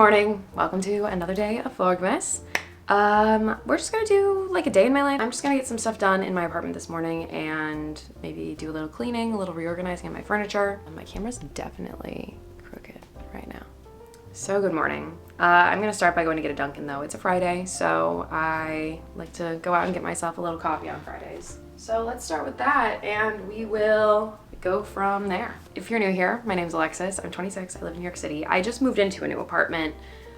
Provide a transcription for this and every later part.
morning. Welcome to another day of vlogmas. We're just gonna do like a day in my life. I'm just gonna get some stuff done in my apartment this morning and maybe do a little cleaning, a little reorganizing of my furniture. My camera's definitely crooked right now. So good morning. I'm gonna start by going to get a Dunkin' though. It's a Friday, so I like to go out and get myself a little coffee on Fridays. So let's start with that and we will go from there. If you're new here, my name's Alexis. I'm 26. I live in New York City. I just moved into a new apartment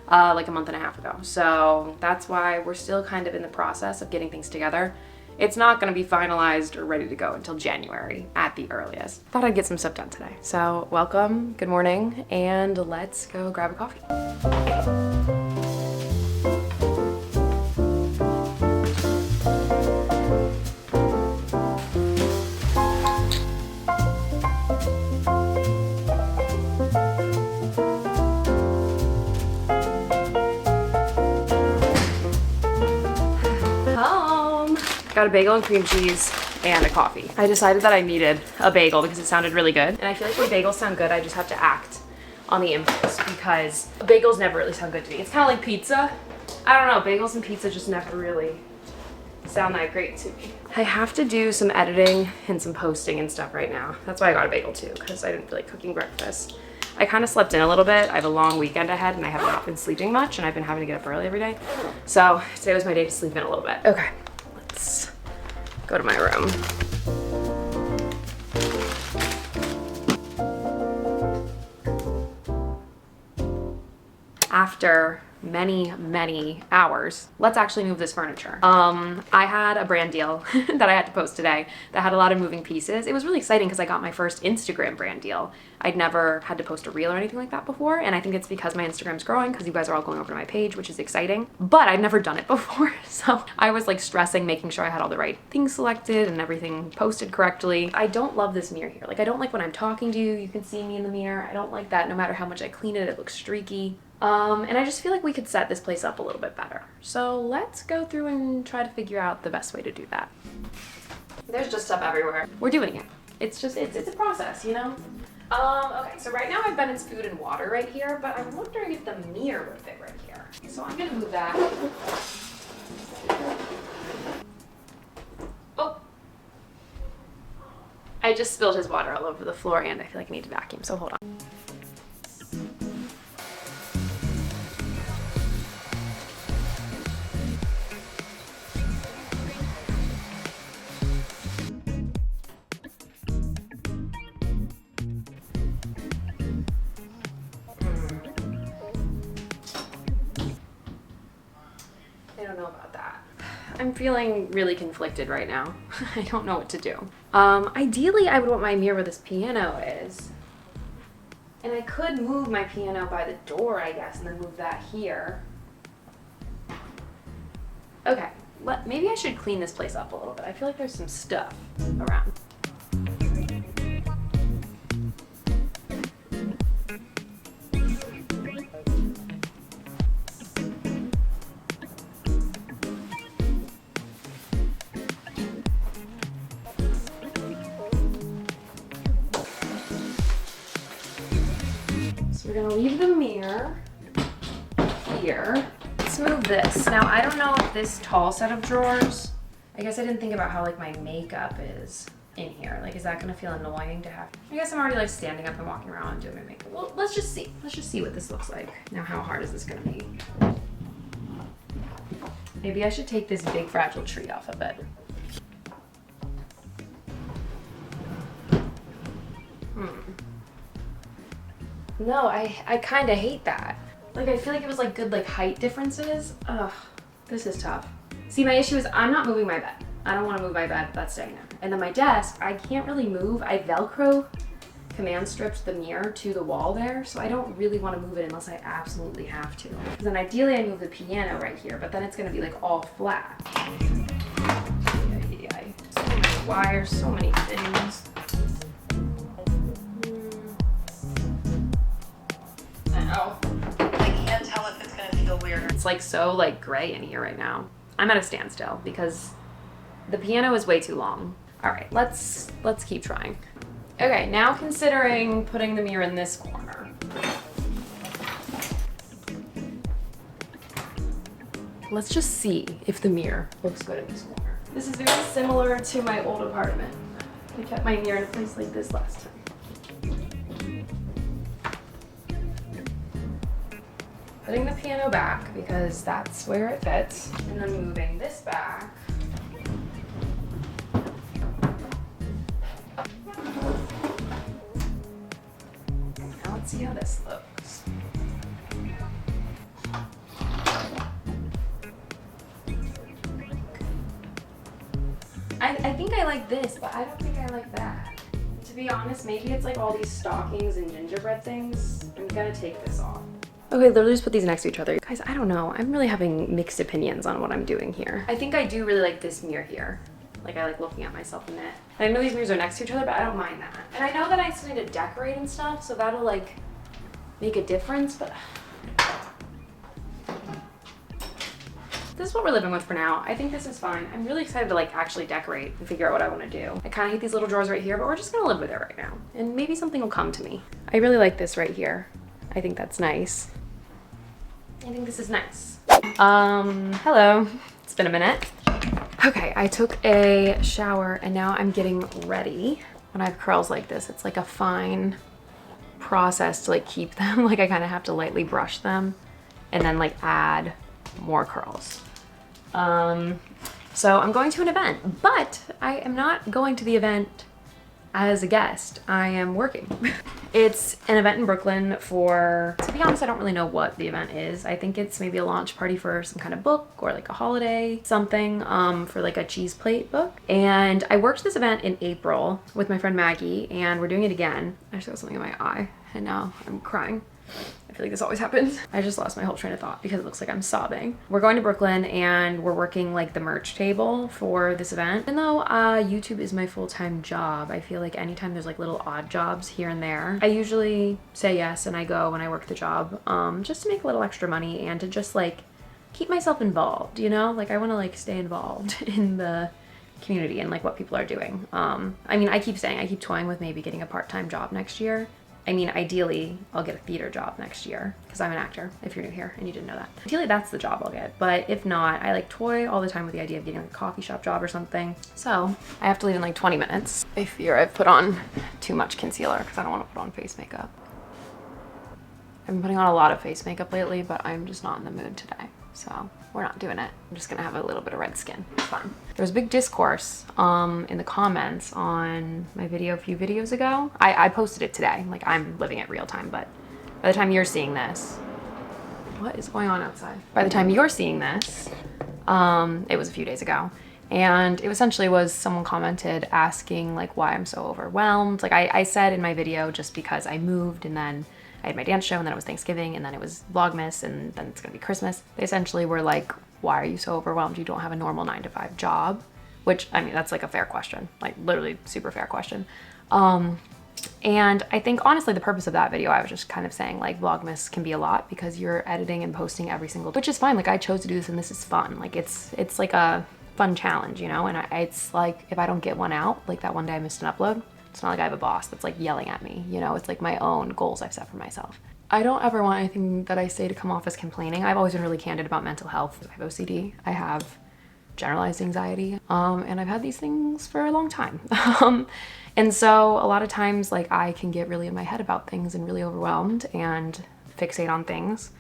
like a month and a half ago. So that's why we're still kind of in the process of getting things together. It's not gonna be finalized or ready to go until January at the earliest. Thought I'd get some stuff done today. So welcome, good morning, and let's go grab a coffee. Got a bagel and cream cheese and a coffee. I decided that I needed a bagel because it sounded really good. And I feel like when bagels sound good, I just have to act on the impulse because bagels never really sound good to me. It's kind of like pizza. I don't know, bagels and pizza just never really sound that great to me. I have to do some editing and some posting and stuff right now. That's why I got a bagel too, because I didn't feel like cooking breakfast. I kind of slept in a little bit. I have a long weekend ahead and I have not been sleeping much and I've been having to get up early every day. So today was my day to sleep in a little bit. Okay. Let's go to my room. After many hours, let's actually move this furniture. I had a brand deal that I had to post today that had a lot of moving pieces. It was really exciting because I got my first Instagram brand deal. I'd never had to post a reel or anything like that before, and I think it's because my Instagram's growing because you guys are all going over to my page, which is exciting, but I'd never done it before. So I was like stressing, making sure I had all the right things selected and everything posted correctly. I don't love this mirror here. Like, I don't like when I'm talking to you, you can see me in the mirror. I don't like that. No matter how much I clean it, it looks streaky. And I just feel like we could set this place up a little bit better. So let's go through and try to figure out the best way to do that. There's just stuff everywhere. We're doing it. It's a process, you know? Okay, so right now I've Bennett's food and water right here, but I'm wondering if the mirror would fit right here. So I'm gonna move that. Oh. I just spilled his water all over the floor and I feel like I need to vacuum, so hold on. I don't know about that. I'm feeling really conflicted right now. I don't know what to do. Ideally, I would want my mirror where this piano is. And I could move my piano by the door, I guess, and then move that here. Okay, maybe I should clean this place up a little bit. I feel like there's some stuff around. We're gonna leave the mirror here. Let's move this. Now, I don't know if this tall set of drawers, I guess I didn't think about how like my makeup is in here. Like, is that gonna feel annoying to have? I guess I'm already like standing up and walking around and doing my makeup. Well, let's just see. Let's just see what this looks like. Now, how hard is this gonna be? Maybe I should take this big fragile tree off of it. No, I kind of hate that. Like, I feel like it was like good like height differences. Ugh, this is tough. See, my issue is I'm not moving my bed. I don't want to move my bed, that's staying there. And then my desk, I can't really move. I Velcro command stripped the mirror to the wall there, so I don't really want to move it unless I absolutely have to. Because then ideally I move the piano right here, but then it's going to be like all flat. So many wires, so many things. I can't tell if it's gonna feel weird. It's like so like gray in here right now. I'm at a standstill because the piano is way too long. All right, let's keep trying. Okay, now considering putting the mirror in this corner. let's just see if the mirror looks good in this corner. This is very similar to my old apartment. I kept my mirror in a place like this last time. Putting the piano back because that's where it fits, and then moving this back. Now let's see how this looks. I think I like this, but I don't think I like that. To be honest, maybe it's like all these stockings and gingerbread things. I'm gonna take this off. Okay, literally just put these next to each other. Guys, I don't know. I'm really having mixed opinions on what I'm doing here. I think I do really like this mirror here. Like, I like looking at myself in it. And I know these mirrors are next to each other, but I don't mind that. And I know that I still need to decorate and stuff, so that'll like make a difference, but this is what we're living with for now. I think this is fine. I'm really excited to like actually decorate and figure out what I want to do. I kind of hate these little drawers right here, but we're just gonna live with it right now. And maybe something will come to me. I really like this right here. I think that's nice. I think this is nice. Hello. It's been a minute. Okay, I took a shower and now I'm getting ready. When I have curls like this, it's like a fine process to like keep them. Like I kind of have to lightly brush them and then like add more curls. So I'm going to an event, but I am not going to the event as a guest. I am working. It's an event in Brooklyn for, to be honest, I don't really know what the event is. I think it's maybe a launch party for some kind of book or like a holiday something, for like a cheese plate book. And I worked this event in April with my friend Maggie, and we're doing it again. I just got something in my eye and now I'm crying. I feel like this always happens. I just lost my whole train of thought because it looks like I'm sobbing. We're going to Brooklyn and we're working like the merch table for this event. Even though YouTube is my full-time job, I feel like anytime there's like little odd jobs here and there, I usually say yes and I go and I work the job, just to make a little extra money and to just like keep myself involved, you know? Like I want to like stay involved in the community and like what people are doing. I mean, I keep toying with maybe getting a part-time job next year. I mean, ideally, I'll get a theater job next year because I'm an actor, if you're new here and you didn't know that. Ideally, that's the job I'll get. But if not, I like toy all the time with the idea of getting like a coffee shop job or something. So I have to leave in like 20 minutes. I fear I've put on too much concealer because I don't want to put on face makeup. I've been putting on a lot of face makeup lately, but I'm just not in the mood today. So we're not doing it. I'm just gonna have a little bit of red skin. It's fine. There was a big discourse in the comments on my video a few videos ago. I posted it today. Like I'm living it real time, but by the time you're seeing this, what is going on outside? By the time you're seeing this, it was a few days ago. And it essentially was someone commented asking like why I'm so overwhelmed. Like I said in my video, just because I moved and then I had my dance show and then it was Thanksgiving and then it was vlogmas and then it's gonna be Christmas. They essentially were like, why are you so overwhelmed? You don't have a normal 9-to-5 job, which I mean, that's like a fair question, like literally super fair question. And I think honestly, the purpose of that video, I was just kind of saying like vlogmas can be a lot because you're editing and posting every single, which is fine. Like I chose to do this and this is fun. Like it's like a fun challenge, you know? And it's like, if I don't get one out, like that one day I missed an upload, it's not like I have a boss that's like yelling at me, you know? It's like my own goals I've set for myself. I don't ever want anything that I say to come off as complaining. I've always been really candid about mental health. I have OCD, I have generalized anxiety, and I've had these things for a long time. And so a lot of times like I can get really in my head about things and really overwhelmed and fixate on things.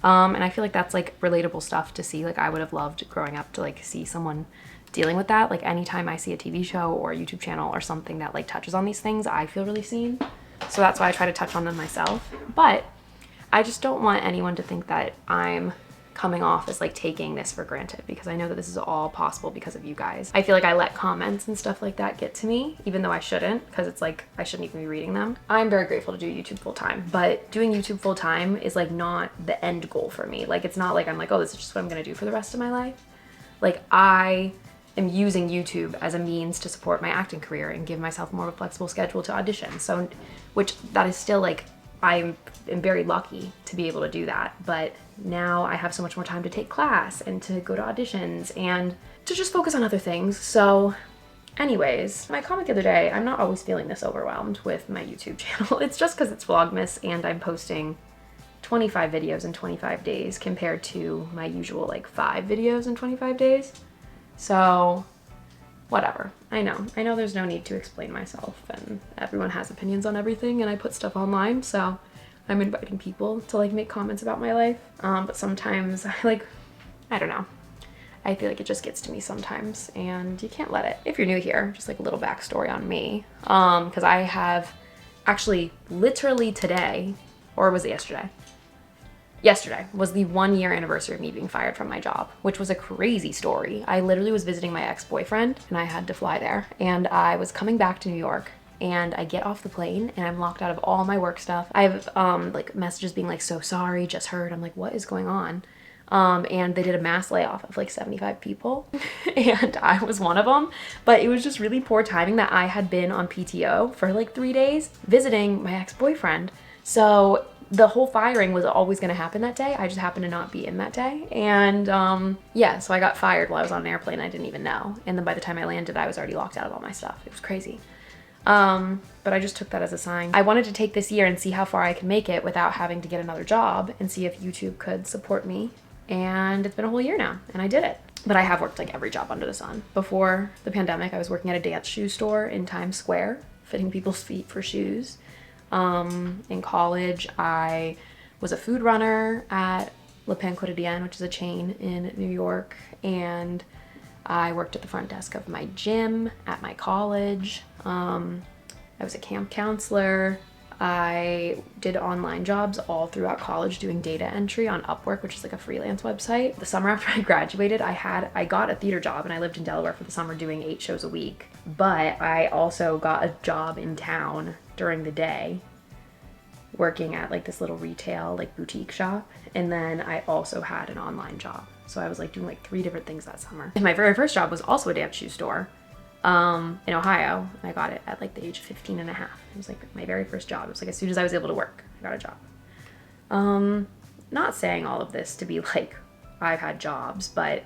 And I feel like that's like relatable stuff to see. Like I would have loved growing up to like see someone dealing with that. Like anytime I see a TV show or a YouTube channel or something that like touches on these things, I feel really seen. So that's why I try to touch on them myself. But I just don't want anyone to think that I'm coming off as like taking this for granted, because I know that this is all possible because of you guys. I feel like I let comments and stuff like that get to me, even though I shouldn't, because it's like I shouldn't even be reading them. I'm very grateful to do YouTube full time, but doing YouTube full time is like not the end goal for me. Like it's not like I'm like, oh, this is just what I'm gonna do for the rest of my life. Like I am using YouTube as a means to support my acting career and give myself more of a flexible schedule to audition. So, which that is still like, I am very lucky to be able to do that. But now I have so much more time to take class and to go to auditions and to just focus on other things. So anyways, my comment the other day, I'm not always feeling this overwhelmed with my YouTube channel. It's just because it's vlogmas and I'm posting 25 videos in 25 days compared to my usual like 5 videos in 25 days. So whatever. I know there's no need to explain myself, and everyone has opinions on everything, and I put stuff online, so I'm inviting people to like make comments about my life. But sometimes I don't know. I feel like it just gets to me sometimes, and you can't let it. If you're new here, just like a little backstory on me. Because I have actually literally today, or was it yesterday? Yesterday was the 1-year anniversary of me being fired from my job, which was a crazy story. I literally was visiting my ex-boyfriend and I had to fly there, and I was coming back to New York, and I get off the plane and I'm locked out of all my work stuff. I have like messages being like, so sorry, just heard. I'm like, what is going on? And they did a mass layoff of like 75 people and I was one of them. But it was just really poor timing that I had been on PTO for like 3 days visiting my ex-boyfriend. So the whole firing was always going to happen that day. I just happened to not be in that day. And yeah, so I got fired while I was on an airplane. I didn't even know. And then by the time I landed, I was already locked out of all my stuff. It was crazy. But I just took that as a sign. I wanted to take this year and see how far I could make it without having to get another job and see if YouTube could support me. And it's been a whole year now, and I did it. But I have worked like every job under the sun. Before the pandemic, I was working at a dance shoe store in Times Square, fitting people's feet for shoes. In college, I was a food runner at Le Pain Quotidien, which is a chain in New York. And I worked at the front desk of my gym at my college. I was a camp counselor. I did online jobs all throughout college doing data entry on Upwork, which is like a freelance website. The summer after I graduated, I got a theater job, and I lived in Delaware for the summer doing 8 shows a week. But I also got a job in town during the day working at like this little retail like boutique shop. And then I also had an online job. So I was like doing like 3 different things that summer. And my very first job was also a dance shoe store in Ohio. I got it at like the age of 15 and a half. It was like my very first job. It was like as soon as I was able to work, I got a job. Not saying all of this to be like I've had jobs, but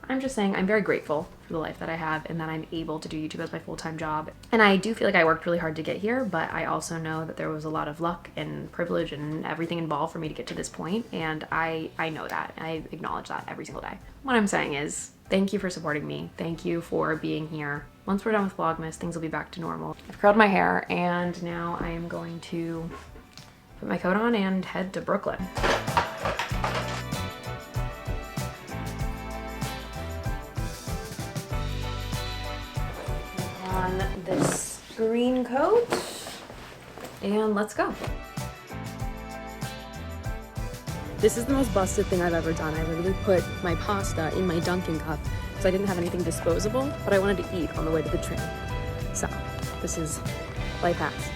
I'm just saying I'm very grateful for the life that I have and that I'm able to do YouTube as my full-time job. And I do feel like I worked really hard to get here, but I also know that there was a lot of luck and privilege and everything involved for me to get to this point. And I know that. I acknowledge that every single day. What I'm saying is thank you for supporting me. Thank you for being here. Once we're done with Vlogmas, things will be back to normal. I've curled my hair, and now I am going to put my coat on and head to Brooklyn. On this green coat, and let's go. This is the most busted thing I've ever done. I literally put my pasta in my Dunkin' cup because I didn't have anything disposable, but I wanted to eat on the way to the train. So this is life hacks.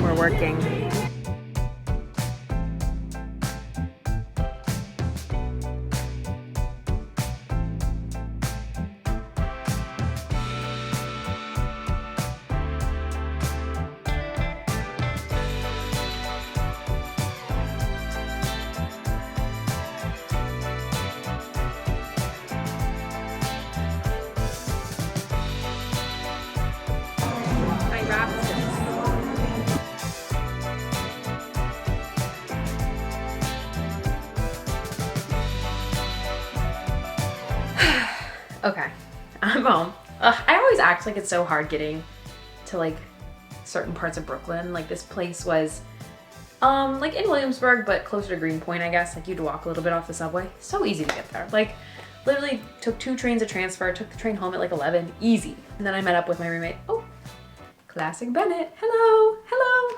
We're working. I wrapped this. Okay, I'm home. I always act like it's so hard getting to like certain parts of Brooklyn. Like this place was like in Williamsburg, but closer to Greenpoint, I guess. Like you'd walk a little bit off the subway. So easy to get there. Like literally took 2 trains of transfer, took the train home at like 11, easy. And then I met up with my roommate. Oh, classic Bennett. Hello, hello.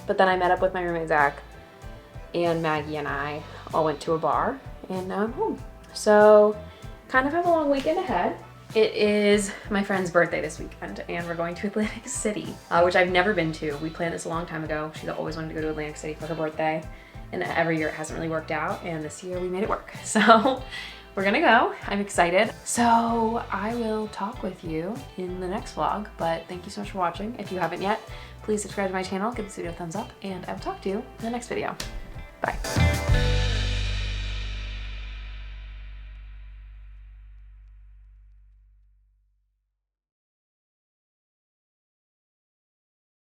But then I met up with my roommate Zach, and Maggie and I all went to a bar, and now I'm home. So kind of have a long weekend ahead. It is my friend's birthday this weekend, and we're going to Atlantic City, which I've never been to. We planned this a long time ago. She's always wanted to go to Atlantic City for her birthday, and every year it hasn't really worked out, and this year we made it work. So we're gonna go. I'm excited. So I will talk with you in the next vlog, but thank you so much for watching. If you haven't yet, please subscribe to my channel, give this video a thumbs up, and I will talk to you in the next video. Bye.